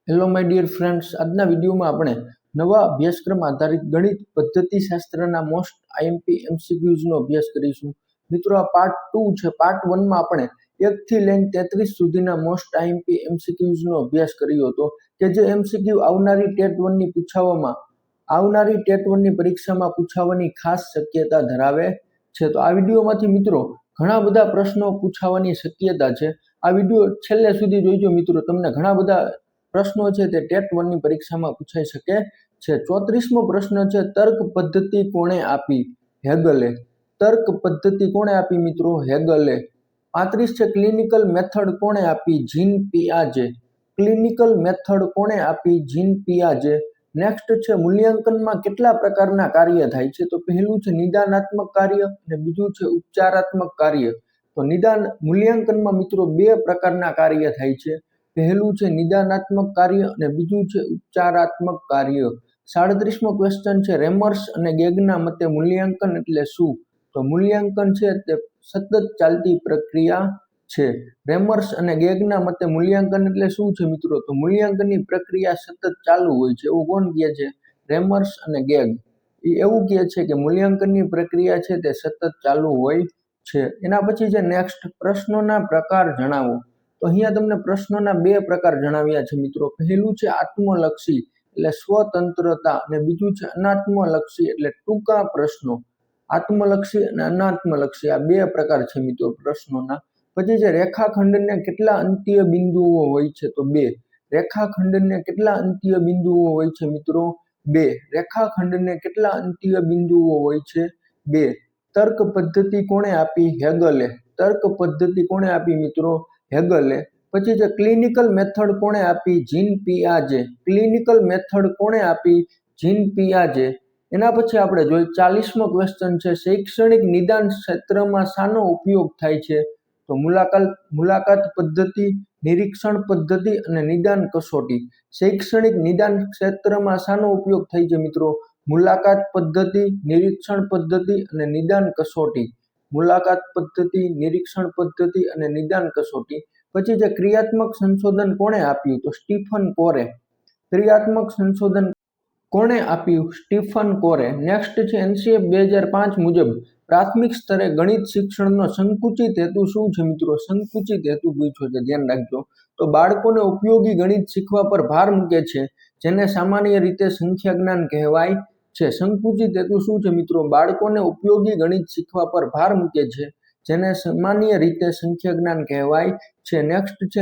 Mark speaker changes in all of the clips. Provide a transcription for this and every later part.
Speaker 1: Hello my dear friends, આજના વિડીયોમાં આપણે નવા અભ્યાસક્રમ આધારિત ગણિત પદ્ધતિશાસ્ત્રના મોસ્ટ આઈએમપી એમસીક્યુઝનો અભ્યાસ કરીશું. મિત્રો, આ પાર્ટ 2 છે. પાર્ટ 1માં આપણે 1 થી લઈને 33 સુધીના મોસ્ટ આઈએમપી એમસીક્યુઝનો અભ્યાસ કર્યો હતો કે જે એમસીક્યુ આવનારી ટેટ 1ની પરીક્ષામાં પૂછાવાની ખાસ શક્યતા ધરાવે છે. તો આ વિડીયોમાંથી મિત્રો ઘણા બધા પ્રશ્નો પૂછાવાની શક્યતા છે. આ વિડીયો છેલ્લે સુધી જોઈજો મિત્રો, તમને ઘણા બધા પ્રશ્નો છે તે ટેટ 1ની પરીક્ષામાં પૂછાઈ શકે છે. 34મો પ્રશ્ન છે, તર્ક પદ્ધતિ કોણે આપી? હેગલે. તર્ક પદ્ધતિ કોણે આપી મિત્રો? હેગલે. 35 છે, ક્લિનિકલ મેથડ કોણે આપી? જીન પિયાજે. ક્લિનિકલ મેથડ કોણે આપી? જીન પિયાજે. નેક્સ્ટ છે, મૂલ્યાંકનમાં કેટલા પ્રકારના કાર્ય થાય છે? તો પહેલું છે નિદાનાત્મક કાર્ય અને બીજું છે ઉપચારાત્મક કાર્ય. તો મૂલ્યાંકનમાં મિત્રો બે પ્રકારના કાર્ય થાય છે. પહેલું છે નિદાનાત્મક કાર્ય અને બીજું છે ઉપચારાત્મક કાર્ય. 37મો ક્વેશ્ચન છે, રેમર્સ અને ગેગના મતે મૂલ્યાંકન એટલે શું? તો મૂલ્યાંકન છે તે સતત ચાલતી પ્રક્રિયા છે. રેમર્સ અને ગેગના મતે મૂલ્યાંકન એટલે શું છે મિત્રો? તો મૂલ્યાંકનની પ્રક્રિયા સતત ચાલુ હોય છે. એવું કોણ કહે છે? રેમર્સ અને ગેગ. એ એવું કહે છે કે મૂલ્યાંકનની પ્રક્રિયા છે તે સતત ચાલુ હોય છે. એના પછી છે નેક્સ્ટ, પ્રશ્નોના પ્રકાર જણાવો. તો અહીંયા તમને પ્રશ્નોના બે પ્રકાર જણાવ્યા છે મિત્રો. પહેલું છે આત્મલક્ષી એટલે સ્વતંત્રતા અને બીજું છે અનાત્મલક્ષી એટલે ટૂંકા પ્રશ્નો. આત્મલક્ષી અને અનાત્મલક્ષી આ બે પ્રકાર છે મિત્રો પ્રશ્નોના. પછી છે રેખાખંડને કેટલા અંત્ય બિંદુઓ હોય છે? તો બે. રેખાખંડને કેટલા અંત્ય બિંદુઓ હોય છે મિત્રો? બે. રેખાખંડને કેટલા અંત્ય બિંદુઓ હોય છે? બે. તર્ક પદ્ધતિ કોણે આપી? હેગલે. તર્ક પદ્ધતિ કોણે આપી મિત્રો? હેગલે. પછી છે ક્લિનિકલ મેથડ કોણે આપી? જીન પિયાજે. ક્લિનિકલ મેથડ કોણે આપી? જીન પિયાજે. એના પછી આપણે જોઈએ 40મો ક્વેશ્ચન છે, શૈક્ષણિક નિદાન ક્ષેત્રમાં શાનો ઉપયોગ થાય છે? તો મુલાકાત પદ્ધતિ, નિરીક્ષણ પદ્ધતિ અને નિદાન કસોટી. શૈક્ષણિક નિદાન ક્ષેત્રમાં શાનો ઉપયોગ થાય છે મિત્રો? મુલાકાત પદ્ધતિ, નિરીક્ષણ પદ્ધતિ અને નિદાન કસોટી. મુલાકાત પદ્ધતિ, નિરીક્ષણ પદ્ધતિ અને નિદાન કસોટી. પછી જે ક્રિયાત્મક સંશોધન કોણે આપ્યું? તો સ્ટીફન કોરે. ક્રિયાત્મક સંશોધન કોણે આપ્યું? સ્ટીફન કોરે. નેક્સ્ટ છે, એનસીએફ 2005 મુજબ પ્રાથમિક સ્તરે ગણિત શિક્ષણનો સંકુચિત હેતુ શું છે મિત્રો? સંકુચિત હેતુ પૂછ્યો છે, ધ્યાન રાખજો. તો બાળકોને ઉપયોગી ગણિત શીખવા પર ભાર મૂકે છે, જેને સામાન્ય રીતે સંખ્યા જ્ઞાન કહેવાય છે. સંકુચિત હેતુ શું છે મિત્રો? બાળકોને ઉપયોગી ગણિત શીખવા પર ભાર મૂકે છે, જેને સામાન્ય રીતે સંખ્યા જ્ઞાન કહેવાય છે. નેક્સ્ટ છે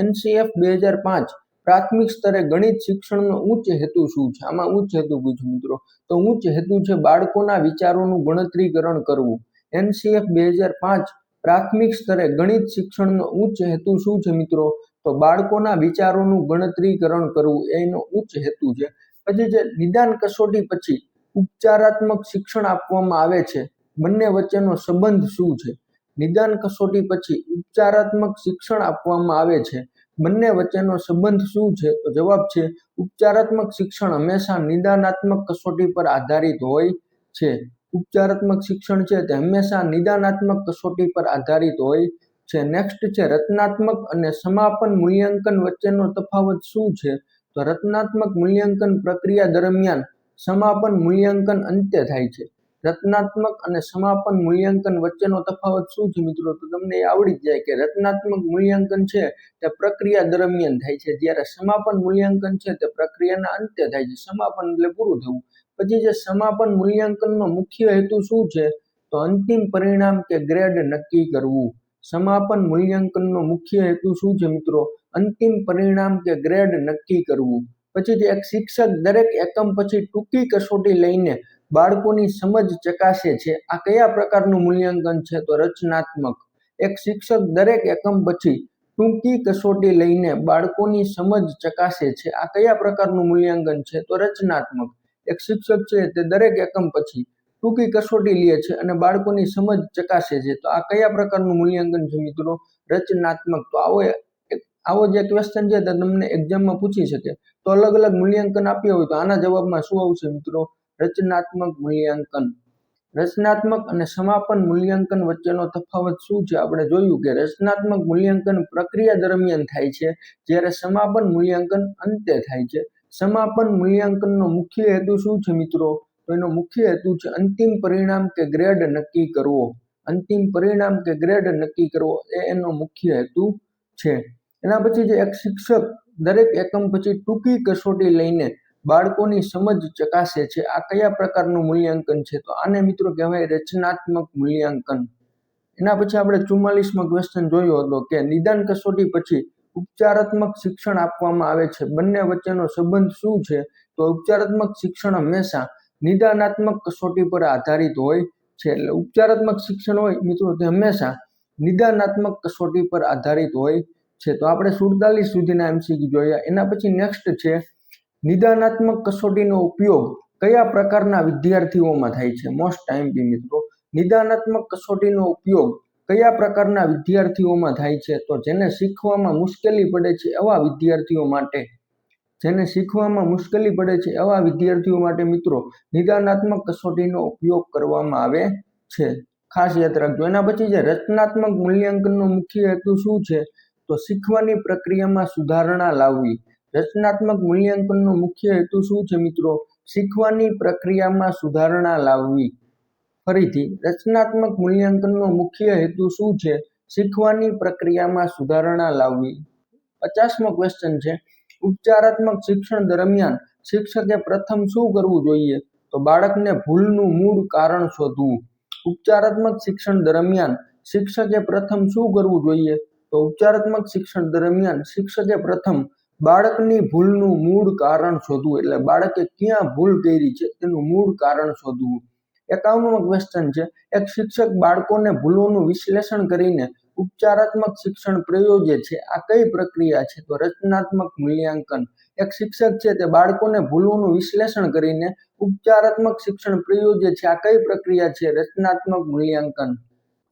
Speaker 1: એનસીએફ 2005 પ્રાથમિક સ્તરે ગણિત શિક્ષણનો ઉચ્ચ હેતુ શું છે? આમાં ઉચ્ચ હેતુ પૂછ્યું મિત્રો. તો ઉચ્ચ હેતુ છે બાળકોના વિચારોનું ગણતરીકરણ કરવું. એનસીએફ 2005 પ્રાથમિક સ્તરે ગણિત શિક્ષણનો ઉચ્ચ હેતુ શું છે મિત્રો? તો બાળકોના વિચારોનું ગણતરીકરણ કરવું એનો ઉચ્ચ હેતુ છે. પછી જે નિદાન કસોટી પછી ઉપચારાત્મક શિક્ષણ આપવામાં આવે છે, બંને વચ્ચેનો સંબંધ શું છે? નિદાન કસોટી પછી ઉપચારાત્મક શિક્ષણ આપવામાં આવે છે, બંને વચ્ચેનો સંબંધ શું છે? તો જવાબ છે ઉપચારાત્મક શિક્ષણ હંમેશા નિદાનાત્મક કસોટી પર આધારિત હોય છે. ઉપચારાત્મક શિક્ષણ છે તે હંમેશા નિદાનાત્મક કસોટી પર આધારિત હોય છે. નેક્સ્ટ છે, રચનાત્મક અને સમાપન મૂલ્યાંકન વચ્ચેનો તફાવત શું છે? તો રચનાત્મક મૂલ્યાંકન પ્રક્રિયા દરમિયાન સમાપન મૂલ્યાંકન અંતે થાય છે. રચનાત્મક અને સમાપન મૂલ્યાંકન વચ્ચેનો તફાવત શું છે મિત્રો? તો તમને એ આવડી જ જાય કે રચનાત્મક મૂલ્યાંકન છે તે પ્રક્રિયા દરમિયાન થાય છે, જ્યારે સમાપન મૂલ્યાંકન છે તે પ્રક્રિયાના અંતે થાય છે. સમાપન એટલે પૂરું થવું. પછી જે સમાપન મૂલ્યાંકનનો મુખ્ય હેતુ શું છે? તો અંતિમ પરિણામ કે ગ્રેડ નક્કી કરવું. સમાપન મૂલ્યાંકનનો મુખ્ય હેતુ શું છે મિત્રો? અંતિમ પરિણામ કે ગ્રેડ નક્કી કરવું. પછી જે એક શિક્ષક દરેક એકમ પછી ટૂંકી કસોટી લઈને બાળકોની સમજ ચકાસે છે, આ કયા પ્રકારનું મૂલ્યાંકન છે? તો રચનાત્મક. એક શિક્ષક દરેક એકમ પછી ટૂંકી કસોટી લઈને બાળકોની સમજ ચકાસે છે, આ કયા પ્રકારનું મૂલ્યાંકન છે? તો રચનાત્મક. એક શિક્ષક છે તે દરેક એકમ પછી ટૂંકી કસોટી લે છે અને બાળકોની સમજ ચકાસે છે, તો આ કયા પ્રકારનું મૂલ્યાંકન છે મિત્રો? રચનાત્મક. તો આવો જે ક્વેશ્ચન છે તે તમને એક્ઝામમાં પૂછી શકે. તો અલગ અલગ મૂલ્યાંકન આપ્યા હોય તો આના જવાબમાં શું આવશે મિત્રો? રચનાત્મક મૂલ્યાંકન. રચનાત્મક અને સમાપન મૂલ્યાંકન વચ્ચેનો તફાવત શું છે? આપણે જોયું કે રચનાત્મક મૂલ્યાંકન પ્રક્રિયા દરમિયાન થાય છે, જ્યારે સમાપન મૂલ્યાંકન અંતે થાય છે. સમાપન મૂલ્યાંકનનો મુખ્ય હેતુ શું છે મિત્રો? તો એનો મુખ્ય હેતુ છે અંતિમ પરિણામ કે ગ્રેડ નક્કી કરવો. અંતિમ પરિણામ કે ગ્રેડ નક્કી કરવો એ એનો મુખ્ય હેતુ છે. એના પછી જે એક શિક્ષક દરેક એકમ પછી ટૂંકી કસોટી લઈને બાળકોની સમજ ચકાસે છે. આ કયા પ્રકારનું મૂલ્યાંકન છે? તો આને મિત્રો કહેવાય રચનાત્મક મૂલ્યાંકન. એના પછી આપણે 44મો ક્વેશ્ચન જોયો હતો કે નિદાન કસોટી પછી ઉપચારાત્મક શિક્ષણ આપવામાં આવે છે. બંને વચ્ચેનો સંબંધ શું છે? તો ઉપચારાત્મક શિક્ષણ હંમેશા નિદાનાત્મક કસોટી પર આધારિત હોય છે. એટલે ઉપચારાત્મક શિક્ષણ હોય મિત્રો તે હંમેશા નિદાનાત્મક કસોટી પર આધારિત હોય છે. તો આપણે 47 સુધીના MCQ જોયા. એના પછી નેક્સ્ટ છે નિદાનાત્મક કસોટીનો ઉપયોગ કયા પ્રકારના વિદ્યાર્થીઓમાં થાય છે? મોસ્ટ આઈએમપી મિત્રો. નિદાનાત્મક કસોટીનો ઉપયોગ કયા પ્રકારના વિદ્યાર્થીઓમાં થાય છે? તો જેને શીખવામાં મુશ્કેલી પડે છે એવા વિદ્યાર્થીઓ માટે. જેને શીખવામાં મુશ્કેલી પડે છે એવા વિદ્યાર્થીઓ માટે મિત્રો નિદાનાત્મક કસોટીનો ઉપયોગ કરવામાં આવે છે. ખાસ યાદ રાખજો. એના પછી જે રચનાત્મક મૂલ્યાંકનનો મુખ્ય હેતુ શું છે? તો શીખવાની પ્રક્રિયામાં સુધારણા લાવવી. રચનાત્મક મૂલ્યાંકનનો મુખ્ય હેતુ શું છે મિત્રો? શીખવાની પ્રક્રિયામાં સુધારણા લાવવી. ફરીથી, રચનાત્મક મૂલ્યાંકનનો મુખ્ય હેતુ શું છે? શીખવાની પ્રક્રિયામાં સુધારણા લાવવી. 50મો ક્વેશ્ચન છે ઉપચારાત્મક શિક્ષણ દરમિયાન શિક્ષકે પ્રથમ શું કરવું જોઈએ? તો બાળકને ભૂલનું મૂળ કારણ શોધવું. ઉપચારાત્મક શિક્ષણ દરમિયાન શિક્ષકે પ્રથમ શું કરવું જોઈએ? તો ઉપચારાત્મક શિક્ષણ દરમિયાન શિક્ષકે પ્રથમ બાળકની ભૂલનું મૂળ કારણ શોધવું. એટલે બાળકે ક્યાં ભૂલ કરી છે તેનું મૂળ કારણ શોધવું. 51મો ક્વેશ્ચન છે એક શિક્ષક બાળકોને ભૂલોનું વિશ્લેષણ કરીને ઉપચારાત્મક શિક્ષણ પ્રયોજે છે. આ કઈ પ્રક્રિયા છે? તો રચનાત્મક મૂલ્યાંકન. એક શિક્ષક છે તે બાળકોને ભૂલોનું વિશ્લેષણ કરીને ઉપચારાત્મક શિક્ષણ પ્રયોજે છે. આ કઈ પ્રક્રિયા છે? રચનાત્મક મૂલ્યાંકન.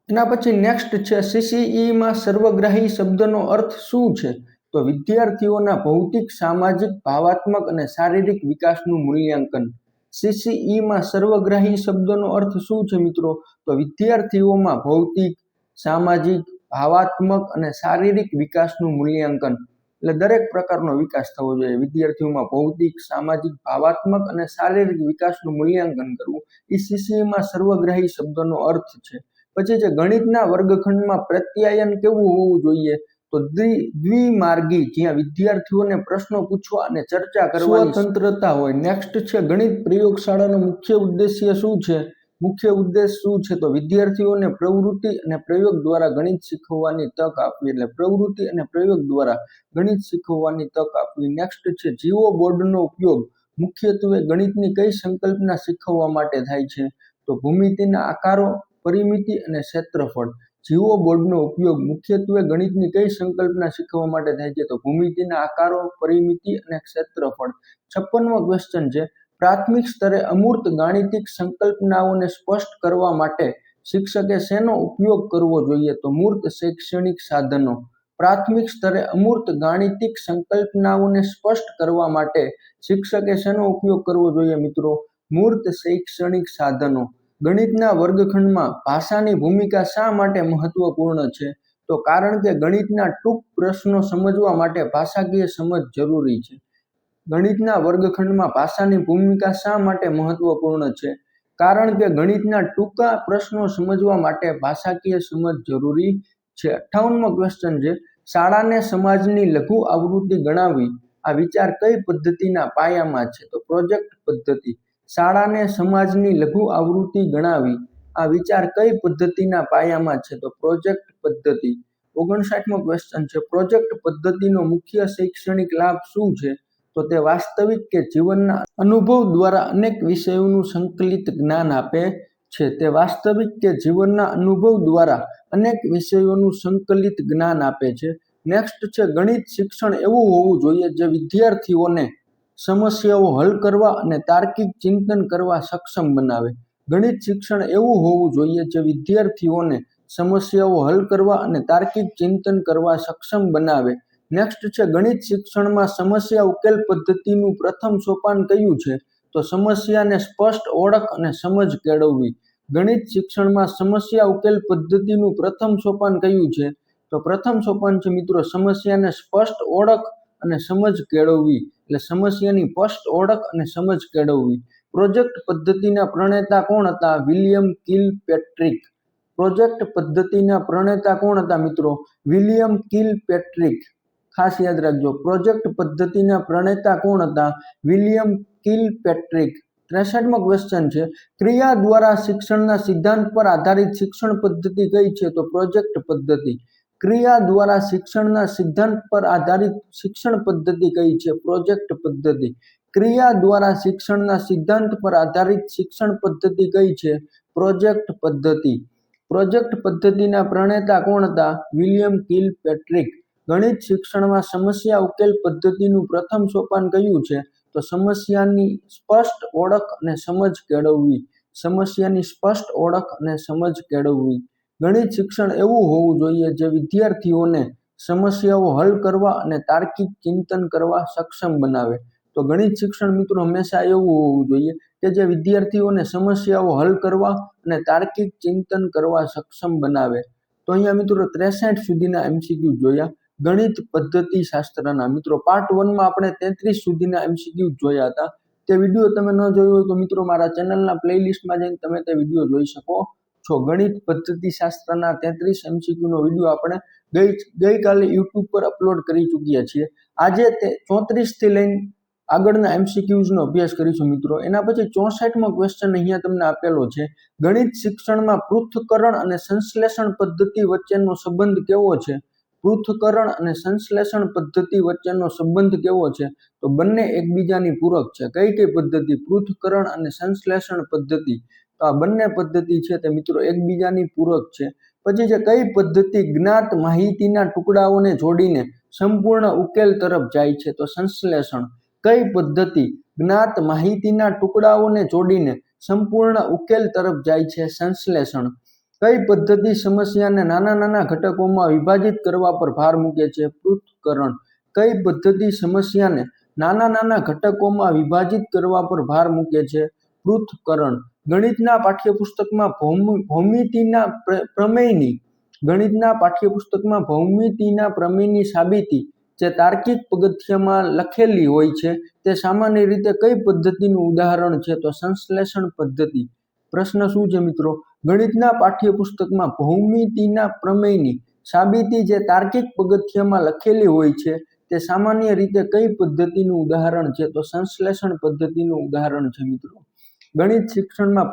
Speaker 1: એના પછી નેક્સ્ટ છે CCE માં સર્વગ્રાહી શબ્દનો અર્થ શું છે? તો વિદ્યાર્થીઓના ભૌતિક, સામાજિક, ભાવાત્મક અને શારીરિક વિકાસનું મૂલ્યાંકન. CCE માં સર્વગ્રાહી શબ્દનો અર્થ શું છે મિત્રો? તો વિદ્યાર્થીઓમાં ભૌતિક, સામાજિક, ભાવાત્મક અને શારીરિક વિકાસનું મૂલ્યાંકન. એટલે દરેક પ્રકારનો વિકાસ થવો જોઈએ. વિદ્યાર્થીઓમાં ભૌતિક, સામાજિક, ભાવાત્મક અને શારીરિક વિકાસનું મૂલ્યાંકન કરવું એ CCE માં સર્વગ્રાહી શબ્દનો અર્થ છે. પછી છે ગણિતના વર્ગખંડમાં પ્રત્યાયન કેવું હોવું જોઈએ? તો દ્વિમાર્ગી, જ્યાં વિદ્યાર્થીઓને પ્રશ્નો પૂછવા અને ચર્ચા કરવાની સ્વતંત્રતા હોય. નેક્સ્ટ છે ગણિત પ્રયોગશાળાનો મુખ્ય ઉદ્દેશ્ય શું છે? મુખ્ય ઉદ્દેશ શું છે? તો વિદ્યાર્થીઓને પ્રવૃત્તિ અને પ્રયોગ દ્વારા ગણિત શીખવવાની તક આપવી. એટલે પ્રવૃત્તિ અને પ્રયોગ દ્વારા ગણિત શીખવવાની તક આપવી. નેક્સ્ટ છે જીઓ બોર્ડનો ઉપયોગ મુખ્યત્વે ગણિતની કઈ સંકલ્પના શીખવવા માટે થાય છે? તો ભૂમિતિના આકારો, પરિમિતિ અને ક્ષેત્રફળ. જીઓ બોર્ડનો ઉપયોગ મુખ્યત્વે ગણિતની કઈ સંકલ્પના શીખવવા માટે થાય છે? તો ભૂમિતિના આકારો, પરિમિતિ અને ક્ષેત્રફળ. 56મો ક્વેશ્ચન છે પ્રાથમિક સ્તરે અમૂર્ત ગાણિતિક સંકલ્પનાઓને સ્પષ્ટ કરવા માટે શિક્ષકે શેનો ઉપયોગ કરવો જોઈએ? તો મૂર્ત શૈક્ષણિક સાધનો. પ્રાથમિક સ્તરે અમૂર્ત ગાણિતિક સંકલ્પનાઓને સ્પષ્ટ કરવા માટે શિક્ષકે શેનો ઉપયોગ કરવો જોઈએ મિત્રો? મૂર્ત શૈક્ષણિક સાધનો. ગણિતના વર્ગખંડમાં ભાષાની ભૂમિકા શા માટે મહત્વપૂર્ણ છે? તો કારણ કે ગણિતના ટૂંક પ્રશ્નો સમજવા માટે ભાષાકીય સમજ જરૂરી છે. ગણિતના વર્ગખંડમાં ભાષાની ભૂમિકા શા માટે મહત્વપૂર્ણ છે? કારણ કે ગણિતના ટૂંકા પ્રશ્નો સમજવા માટે ભાષાકીય સમજ જરૂરી છે. 58મો ક્વેશ્ચન છે શાળાને સમાજની લઘુ આવૃત્તિ ગણાવી આ વિચાર કઈ પદ્ધતિના પાયામાં છે? તો પ્રોજેક્ટ પદ્ધતિ. શાળાને સમાજની લઘુ આવૃત્તિ ગણાવી આ વિચાર કઈ પદ્ધતિના પાયામાં છે? તો પ્રોજેક્ટ પદ્ધતિ. 59મો ક્વેશ્ચન છે પ્રોજેક્ટ પદ્ધતિનો મુખ્ય શૈક્ષણિક લાભ શું છે? તો તે વાસ્તવિક કે જીવનના અનુભવ દ્વારા અનેક વિષયોનું સંકલિત જ્ઞાન આપે છે. તે વાસ્તવિક કે જીવનના અનુભવ દ્વારા અનેક વિષયોનું સંકલિત જ્ઞાન આપે છે. નેક્સ્ટ છે ગણિત શિક્ષણ એવું હોવું જોઈએ જે વિદ્યાર્થીઓને સમસ્યાઓ હલ કરવા અને તાર્કિક ચિંતન કરવા સક્ષમ બનાવે. ગણિત શિક્ષણ એવું હોવું જોઈએ જે વિદ્યાર્થીઓને સમસ્યાઓ હલ કરવા અને તાર્કિક ચિંતન કરવા સક્ષમ બનાવે. નેક્સ્ટ છે ગણિત શિક્ષણમાં સમસ્યા ઉકેલ પદ્ધતિનું પ્રથમ સોપાન કયું છે? તો સમસ્યાને સ્પષ્ટ ઓળખ અને સમજ કેળવવી. ગણિત શિક્ષણમાં સમસ્યા ઉકેલ પદ્ધતિનું પ્રથમ સોપાન કયું છે? તો પ્રથમ સોપાન છે મિત્રો સમસ્યાને સ્પષ્ટ ઓળખ અને સમજ કેળવવી, એટલે સમસ્યાની સ્પષ્ટ ઓળખ અને સમજ કેળવવી. પ્રોજેક્ટ પદ્ધતિના પ્રણેતા કોણ હતા? વિલિયમ કિલપેટ્રિક. પ્રોજેક્ટ પદ્ધતિના પ્રણેતા કોણ હતા મિત્રો? વિલિયમ કિલપેટ્રિક. ખાસ યાદ રાખજો, પ્રોજેક્ટ પદ્ધતિના પ્રણેતા કોણ હતા? વિલિયમ કિલપેટ્રિક. 63મો ક્વેશ્ચન છે, ક્રિયા દ્વારા શિક્ષણના સિદ્ધાંત પર આધારિત શિક્ષણ પદ્ધતિ કઈ છે? તો પ્રોજેક્ટ પદ્ધતિ. ક્રિયા દ્વારા શિક્ષણના સિદ્ધાંત પર આધારિત શિક્ષણ પદ્ધતિ કઈ છે? પ્રોજેક્ટ પદ્ધતિ. ક્રિયા દ્વારા શિક્ષણના સિદ્ધાંત પર આધારિત શિક્ષણ પદ્ધતિ કઈ છે? પ્રોજેક્ટ પદ્ધતિ. પ્રોજેક્ટ પદ્ધતિના પ્રણેતા કોણ હતા? વિલિયમ કિલપેટ્રિક. ગણિત શિક્ષણમાં સમસ્યા ઉકેલ પદ્ધતિનું પ્રથમ સોપાન કયું છે? તો સમસ્યાની સ્પષ્ટ ઓળખ અને સમજ કેળવવી. સમસ્યાની સ્પષ્ટ ઓળખ અને સમજ કેળવવી. ગણિત શિક્ષણ એવું હોવું જોઈએ જે વિદ્યાર્થીઓને સમસ્યાઓ હલ કરવા અને તાર્કિક ચિંતન કરવા સક્ષમ બનાવે. તો ગણિત શિક્ષણ મિત્રો હંમેશા એવું હોવું જોઈએ કે જે વિદ્યાર્થીઓને સમસ્યાઓ હલ કરવા અને તાર્કિક ચિંતન કરવા સક્ષમ બનાવે. તો અહીંયા મિત્રો 63 સુધીના MCQ જોયા ગણિત પદ્ધતિ શાસ્ત્રના. મિત્રો પાર્ટ 1 માં આપણે 33 સુધીના MCQ જોયા હતા. તે વિડીયો તમે ન જોયો હોય તો મિત્રો મારા ચેનલના પ્લેલિસ્ટમાં જઈને તમે તે વિડીયો જોઈ શકો છો. ગણિત પદ્ધતિ શાસ્ત્રના 33 MCQ નો વિડીયો આપણે ગઈકાલે YouTube પર અપલોડ કરી ચૂક્યા છીએ. આજે તે 34 થી લઈને આગળના MCQs નો અભ્યાસ કરીશું મિત્રો. એના પછી 64મો ક્વેશ્ચન અહીંયા તમને આપેલો છે, ગણિત શિક્ષણમાં પૃથ્થકરણ અને સંશ્લેષણ પદ્ધતિ વચ્ચેનો સંબંધ કેવો છે? પૃથ્થકરણ અને સંશ્લેષણ પદ્ધતિ વચ્ચેનો સંબંધ કેવો છે? તો બંને એકબીજાની પૂરક છે. કઈ કઈ પદ્ધતિ? પૃથ્થકરણ અને સંશ્લેષણ પદ્ધતિ. તો આ બંને પદ્ધતિ છે તે મિત્રો એકબીજાની પૂરક છે. પછી છે કઈ પદ્ધતિ જ્ઞાત માહિતીના ટુકડાઓને જોડીને સંપૂર્ણ ઉકેલ તરફ જાય છે? તો સંશ્લેષણ. કઈ પદ્ધતિ જ્ઞાત માહિતીના ટુકડાઓને જોડીને સંપૂર્ણ ઉકેલ તરફ જાય છે? સંશ્લેષણ. કઈ પદ્ધતિ સમસ્યાને નાના નાના ઘટકોમાં વિભાજિત કરવા પર ભાર મૂકે છે? પૃથ્થકરણ. કઈ પદ્ધતિ સમસ્યાને નાના નાના ઘટકોમાં વિભાજિત કરવા પર ભાર મૂકે છે? પૃથ્થકરણ. ગણિતના પાઠ્યપુસ્તકમાં ભૌમિતિના પ્રમેયની સાબિતી જે તાર્કિક પગથિયામાં લખેલી હોય છે તે સામાન્ય રીતે કઈ પદ્ધતિનું ઉદાહરણ છે? તો સંશ્લેષણ પદ્ધતિ. પ્રશ્ન શું છે મિત્રો? ગણિતના પાઠ્યપુસ્તકમાં ભૌમિતિના પ્રમેયની સાબિતી જે તાર્કિક પગથિયામાં લખેલી હોય છે તે સામાન્ય રીતે કઈ પદ્ધતિનું ઉદાહરણ છે? તો સંશ્લેષણ પદ્ધતિનું ઉદાહરણ છે મિત્રો. ગણિત શિક્ષણમાં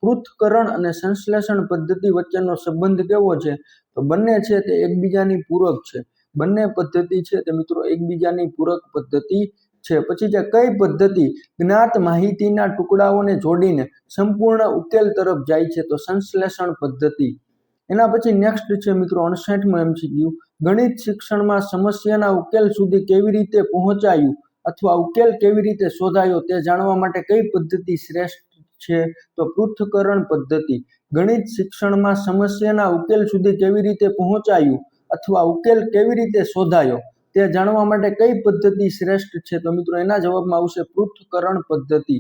Speaker 1: પૃથ્થકરણ અને સંશ્લેષણ પદ્ધતિ વચ્ચેનો સંબંધ કેવો છે? તો બંને છે તે એકબીજાની પૂરક છે. બંને પદ્ધતિ છે તે મિત્રો એકબીજાની પૂરક પદ્ધતિ છે. પછી છે કઈ પદ્ધતિ જ્ઞાત માહિતીના ટુકડાઓને જોડીને સંપૂર્ણ ઉકેલ તરફ જાય છે? તો સંશ્લેષણ પદ્ધતિ. એના પછી નેક્સ્ટ છે મિત્રો 59મો MCQ, ગણિત શિક્ષણમાં સમસ્યાના ઉકેલ સુધી કેવી રીતે પહોંચાયું અથવા ઉકેલ કેવી રીતે શોધાયો તે જાણવા માટે કઈ પદ્ધતિ શ્રેષ્ઠ છે? તો પૃથ્થકરણ પદ્ધતિ. ગણિત શિક્ષણમાં સમસ્યાના ઉકેલ સુધી કેવી રીતે પહોંચાયું અથવા ઉકેલ કેવી રીતે શોધાયો તે જાણવા માટે કઈ પદ્ધતિ શ્રેષ્ઠ છે? તો મિત્રો એના જવાબમાં આવશે પૃથ્થકરણ પદ્ધતિ.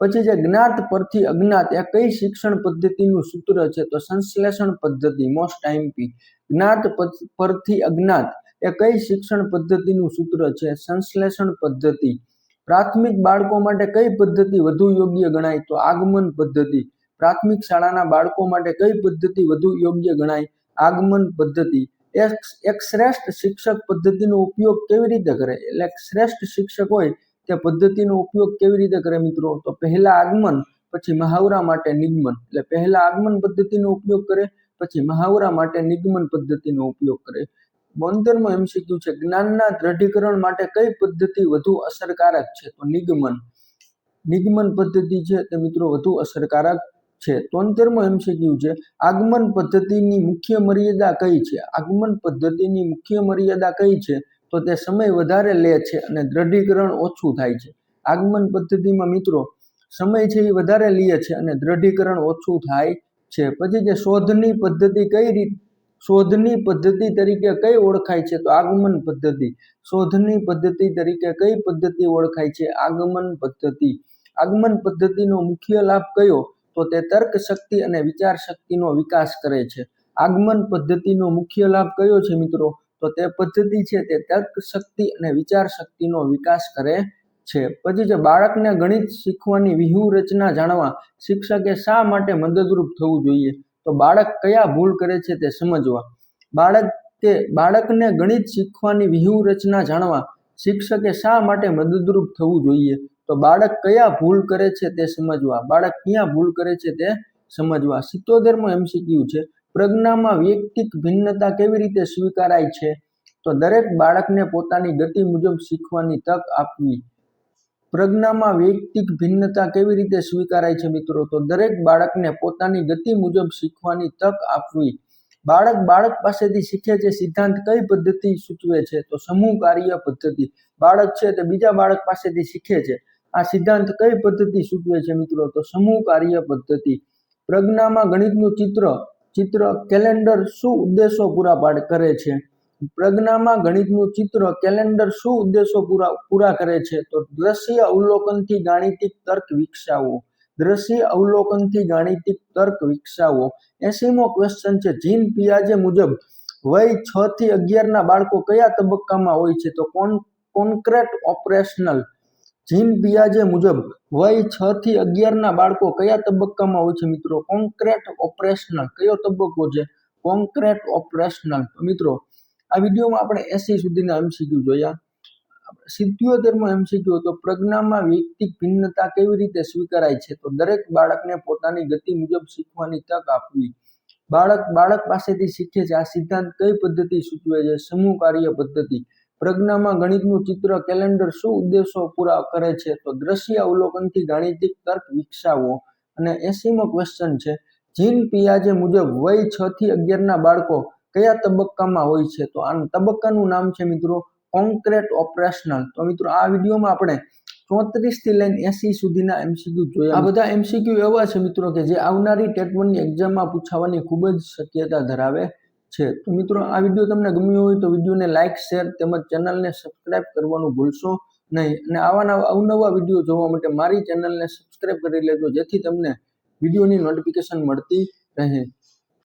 Speaker 1: પછી જે જ્ઞાત પરથી અજ્ઞાત એ કઈ શિક્ષણ પદ્ધતિનું સૂત્ર છે? તો સંશ્લેષણ પદ્ધતિ. Most IMP. જ્ઞાત પરથી અજ્ઞાત એ કઈ શિક્ષણ પદ્ધતિનું સૂત્ર છે? સંશ્લેષણ પદ્ધતિ. પ્રાથમિક બાળકો માટે કઈ પદ્ધતિ વધુ યોગ્ય ગણાય? તો આગમન પદ્ધતિ. પ્રાથમિક શાળાના બાળકો માટે કઈ પદ્ધતિ વધુ યોગ્ય ગણાય? આગમન પદ્ધતિ. એક શ્રેષ્ઠ શિક્ષક પદ્ધતિનો ઉપયોગ કેવી રીતે કરે? એટલે શ્રેષ્ઠ શિક્ષક હોય તે પદ્ધતિનો ઉપયોગ કેવી રીતે કરે મિત્રો? તો પહેલા આગમન પછી મહાવરા માટે નિગમન. એટલે પહેલા આગમન પદ્ધતિનો ઉપયોગ કરે પછી મહાવરા માટે નિગમન પદ્ધતિનો ઉપયોગ કરે. 72મો MCQ છે, જ્ઞાનના દ્રઢીકરણ માટે કઈ પદ્ધતિ વધુ અસરકારક છે? તો નિગમન. નિગમન પદ્ધતિ છે તે મિત્રો વધુ અસરકારક છે. 73મો MCQ છે, આગમન પદ્ધતિની મુખ્ય મર્યાદા કઈ છે? આગમન પદ્ધતિની મુખ્ય મર્યાદા કઈ છે? તો તે સમય વધારે લે છે અને દ્રઢીકરણ ઓછું થાય છે. આગમન પદ્ધતિમાં મિત્રો સમય છે એ વધારે લે છે અને દ્રઢીકરણ ઓછું થાય છે. પછી જે શોધની પદ્ધતિ તરીકે કઈ ઓળખાય છે? તો આગમન પદ્ધતિ. શોધની પદ્ધતિ તરીકે કઈ પદ્ધતિ ઓળખાય છે? આગમન પદ્ધતિ. આગમન પદ્ધતિનો મુખ્ય લાભ કયો? તો તે તર્ક શક્તિ અને વિચાર શક્તિનો વિકાસ કરે છે. આગમન પદ્ધતિનો મુખ્ય લાભ કયો છે મિત્રો? તો તે પદ્ધતિ છે તે તર્ક શક્તિ અને વિચાર શક્તિનો વિકાસ કરે છે. પછી છે બાળકને ગણિત શીખવાની વ્યૂહરચના જાણવા શિક્ષકે શા માટે મદદરૂપ થવું જોઈએ? તો બાળક કયા ભૂલ કરે છે તે સમજવા. બાળકને ગણિત શીખવાની વ્યૂહરચના જાણવા શિક્ષકે શા માટે મદદરૂપ થવું જોઈએ? તો બાળક કયા ભૂલ કરે છે તે સમજવા. બાળક ક્યાં ભૂલ કરે છે તે સમજવા. 77મો MCQ છે. પ્રજ્ઞામાં વૈયક્તિક ભિન્નતા કેવી રીતે સ્વીકારાય છે? તો દરેક બાળકને પોતાની ગતિ મુજબ શીખવાની તક આપવી. પ્રજ્ઞામાં વૈયક્તિક ભિન્નતા કેવી રીતે સ્વીકારાય છે મિત્રો? તો દરેક બાળકને પોતાની ગતિ મુજબ શીખવાની તક આપવી. બાળક પાસેથી શીખે છે સિદ્ધાંત કઈ પદ્ધતિ સૂચવે છે? તો સમૂહ કાર્ય પદ્ધતિ. બાળક છે તે બીજા બાળક પાસેથી શીખે છે. આ સિદ્ધાંત કઈ પદ્ધતિ સૂચવે છે મિત્રો? તો સમૂહ કાર્ય પદ્ધતિ. પ્રજ્ઞામાં ગણિતનું ચિત્ર કેલેન્ડર શું ઉદ્દેશો પૂરા કરે છે? પ્રજ્ઞામાં ગણિતનું ચિત્ર કેલેન્ડર શું ઉદ્દેશો પૂરા કરે છે? તો દ્રશ્ય અવલોકનથી ગાણિતિક તર્ક વિકસાવવો. દ્રશ્ય અવલોકનથી ગાણિતિક તર્ક વિકસાવવો. 80મો ક્વેશ્ચન છે. જીન પિયાજે મુજબ વય 6 થી 11 ના બાળકો કયા તબક્કામાં હોય છે? તો કોન્ક્રેટ ઓપરેશનલ. જીન પિયાજે મુજબ વય 6 થી 11 ના બાળકો કયા તબક્કામાં હોય છે મિત્રો? Concrete operational. કયો તબક્કો છે? Concrete operational. તો મિત્રો આ વિડીયોમાં આપણે 80 સુધીના MCQ જોયા. 77મો MCQ તો પ્રજ્ઞામાં વૈયક્તિક ભિન્નતા કેવી રીતે સ્વીકારાય છે? તો દરેક બાળકને પોતાની ગતિ મુજબ શીખવાની તક આપવી. બાળક પાસેથી શીખે છે. આ સિદ્ધાંત કઈ પદ્ધતિ સૂચવે છે? સમૂહ કાર્ય પદ્ધતિ. પ્રજ્ઞામાં ગણિતનું ચિત્ર કેલેન્ડર શું ઉદ્દેશો પૂરા કરે છે? તો દ્રશ્ય અવલોકનથી ગાણિતિક તર્ક વિકસાવવો. અને 80મો ક્વેશ્ચન છે. જીન પિયાજે મુજબ વય 6 થી 11 ના બાળકો કયા તબક્કામાં હોય છે? તો આ તબક્કાનું નામ છે મિત્રો કોન્ક્રેટ ઓપરેશનલ. તો મિત્રો આ વિડીયોમાં આપણે 34 થી લઈને 80 સુધીના MCQ જોયા. આ બધા MCQ એવા છે મિત્રો કે જે આવનારી ટેટ 1 ની એક્ઝામમાં પૂછાવાની ખૂબ જ શક્યતા ધરાવે છે. તો મિત્રો આ વિડીયો તમને ગમ્યો હોય તો વિડીયોને લાઇક, શેર તેમજ ચેનલને સબસ્ક્રાઇબ કરવાનું ભૂલશો નહીં. અને આવા અવનવા વિડીયો જોવા માટે મારી ચેનલને સબસ્ક્રાઇબ કરી લેજો જેથી તમને વિડીયોની નોટિફિકેશન મળતી રહે.